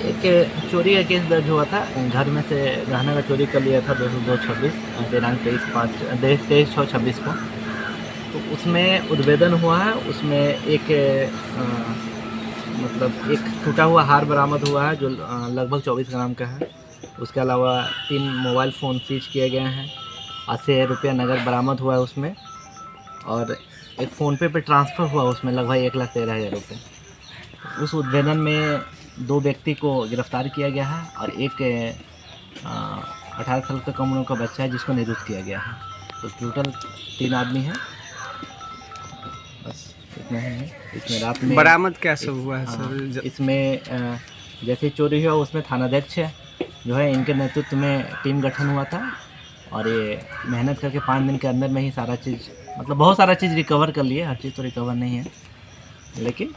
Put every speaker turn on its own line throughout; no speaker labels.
एक चोरी का केस दर्ज हुआ था। घर में से गहना का चोरी कर लिया था 2/2/26 दिनांक 23/6/26 को। तो उसमें उद्भेदन हुआ है। उसमें एक मतलब एक टूटा हुआ हार बरामद हुआ है जो लगभग 24 ग्राम का है। उसके अलावा 3 मोबाइल फ़ोन सीज किए गए हैं। 80,000 रुपया नगद बरामद हुआ है उसमें, और एक फ़ोनपे पे ट्रांसफ़र हुआ उसमें लगभग 1,13,000 रुपये। उस उद्भेदन में 2 व्यक्ति को गिरफ्तार किया गया है और एक 18 साल का कम उम्र का बच्चा है जिसको निरुद्ध किया गया है। तो टोटल 3 आदमी हैं। बस इतना ही है। इसमें रात में
बरामद क्या सब हुआ है सर?
इसमें जैसे चोरी हुआ उसमें थानाध्यक्ष जो है इनके नेतृत्व में टीम गठन हुआ था, और ये मेहनत करके 5 दिन के अंदर में ही सारा चीज़ मतलब बहुत सारा चीज़ रिकवर कर लिए। हर चीज़ तो रिकवर नहीं है, लेकिन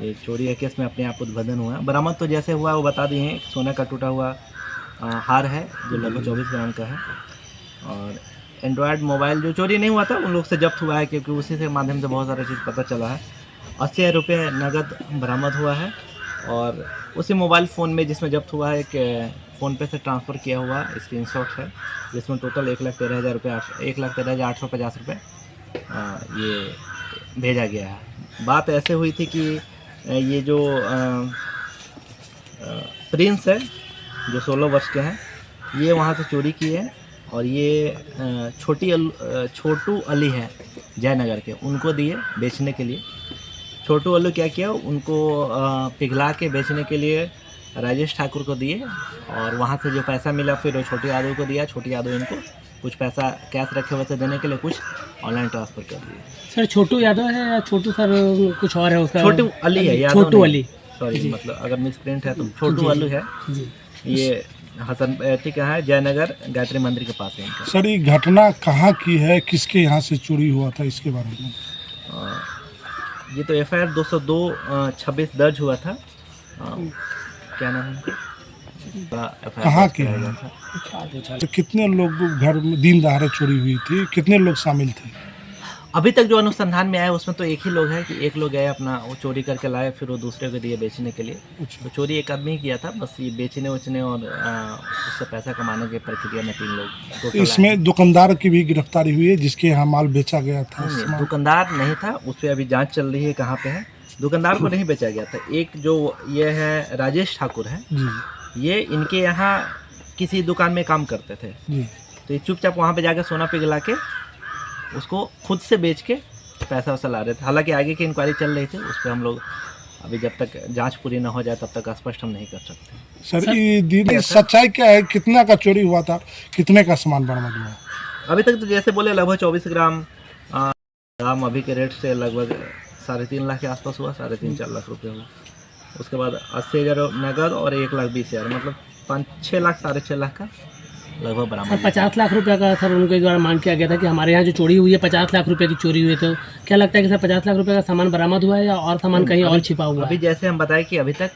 ये चोरी के केस में अपने आप उद्भेदन हुआ। बरामद तो जैसे हुआ वो बता दिए हैं। सोने का टूटा हुआ हार है जो लगभग 24 ग्राम का है, और एंड्रॉयड मोबाइल जो चोरी नहीं हुआ था उन लोग से जब्त हुआ है, क्योंकि उसी से माध्यम से बहुत सारा चीज़ पता चला है। 80,000 रुपये नगद बरामद हुआ है, और उसी मोबाइल फ़ोन में जिसमें जब्त हुआ है एक फ़ोनपे से ट्रांसफ़र किया हुआ स्क्रीनशॉट है, जिसमें टोटल 1,13,000 रुपये 1,13,850 रुपये ये भेजा गया है। बात ऐसे हुई थी कि ये जो प्रिंस है जो 16 वर्ष के हैं, ये वहाँ से चोरी की है, और ये छोटू अली है जयनगर के, उनको दिए बेचने के लिए। छोटू अली क्या किया, उनको पिघला के बेचने के लिए राजेश ठाकुर को दिए, और वहाँ से जो पैसा मिला फिर वो छोटी यादव को दिया। छोटी यादव इनको कुछ पैसा कैश रखे हुए थे देने के लिए, कुछ ऑनलाइन ट्रांसफ़र कर दिए।
सर छोटू यादव है या छोटू सर कुछ और है उसका?
छोटू अली है, यादव
छोटू अली,
सॉरी, मतलब अगर मिसप्रिंट है तो छोटू अली है।
जी।
ये हसन ठीक है, जयनगर गायत्री मंदिर के पास है इनका।
सर ये घटना कहाँ की है, किसके यहाँ से चोरी हुआ था, इसके बारे में?
ये तो FIR 202/26 दर्ज हुआ था। क्या नाम है उनका?
कहाँ के हैं? तो कितने लोग घर में दिन दहाड़े चोरी हुई थी, कितने लोग शामिल थे?
अभी तक जो अनुसंधान में आया उसमें तो एक ही लोग है कि एक लोग गए अपना वो चोरी करके लाए, फिर वो दूसरे को दिए बेचने के लिए। तो चोरी एक आदमी ही किया था, बस ये बेचने उचने और उससे पैसा कमाने की प्रक्रिया में 3 लोग टोटल।
इसमें दुकानदार की भी गिरफ्तारी हुई है जिसके यहाँ माल बेचा गया था?
दुकानदार नहीं था, उस पर अभी जांच चल रही है कहाँ पे है। दुकानदार को नहीं बेचा गया था। एक जो ये है राजेश ठाकुर है, ये इनके यहाँ किसी दुकान में काम करते थे, तो ये चुपचाप वहाँ पे जाकर सोना पिघला के उसको खुद से बेच के पैसा वैसा ला रहे थे। हालांकि आगे की इंक्वायरी चल रही थी, उस पर हम लोग अभी जब तक जांच पूरी ना हो जाए तब तक स्पष्ट हम नहीं कर सकते।
सर ये सच्चाई क्या है, कितना का चोरी हुआ था, कितने का सामान बरामद हुआ?
अभी तक तो जैसे बोले लगभग 24 ग्राम ग्राम अभी के रेट से लगभग 3.5 लाख के आसपास हुआ, 3.5-4 लाख रुपये हुआ। उसके बाद 80,000 नगद और 1,20,000, मतलब 5-6 लाख 6.5 लाख का लगभग बरामद।
50 लाख रुपए का सर उनके द्वारा मांग किया गया था कि हमारे यहाँ जो चोरी हुई है 50 लाख रुपए की चोरी हुई है। तो क्या लगता है कि सर 50 लाख रुपए का सामान बरामद हुआ है या और सामान कहीं और छिपा हुआ है?
अभी जैसे हम बताएं कि अभी तक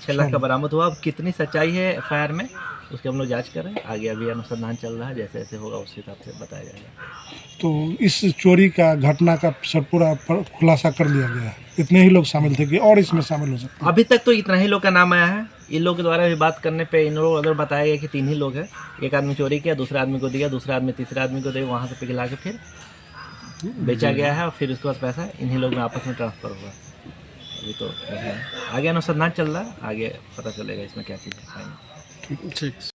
6 लाख का बरामद हुआ। अब कितनी सच्चाई है FIR में उसके हम लोग जांच कर रहे हैं। आगे अभी अनुसंधान चल रहा है, जैसे जैसे होगा उस हिसाब से बताया जाएगा।
तो इस चोरी का घटना का सब पूरा खुलासा कर लिया गया है? इतने ही लोग शामिल थे कि और इसमें शामिल हो सकते?
अभी तक तो इतना ही लोग का नाम आया है। इन लोग के द्वारा भी बात करने पे इन लोग अगर बताया गया कि 3 ही लोग हैं। एक आदमी चोरी किया, दूसरा आदमी को दिया, दूसरा आदमी तीसरे आदमी को दिया, वहाँ से पिघला के फिर बेचा गया है, और फिर उसके बाद पैसा इन्हीं लोग में आपस में ट्रांसफ़र हुआ। अभी तो आगे अनुसंधान चल रहा है, आगे पता चलेगा इसमें क्या चीज़ है।
ठीक।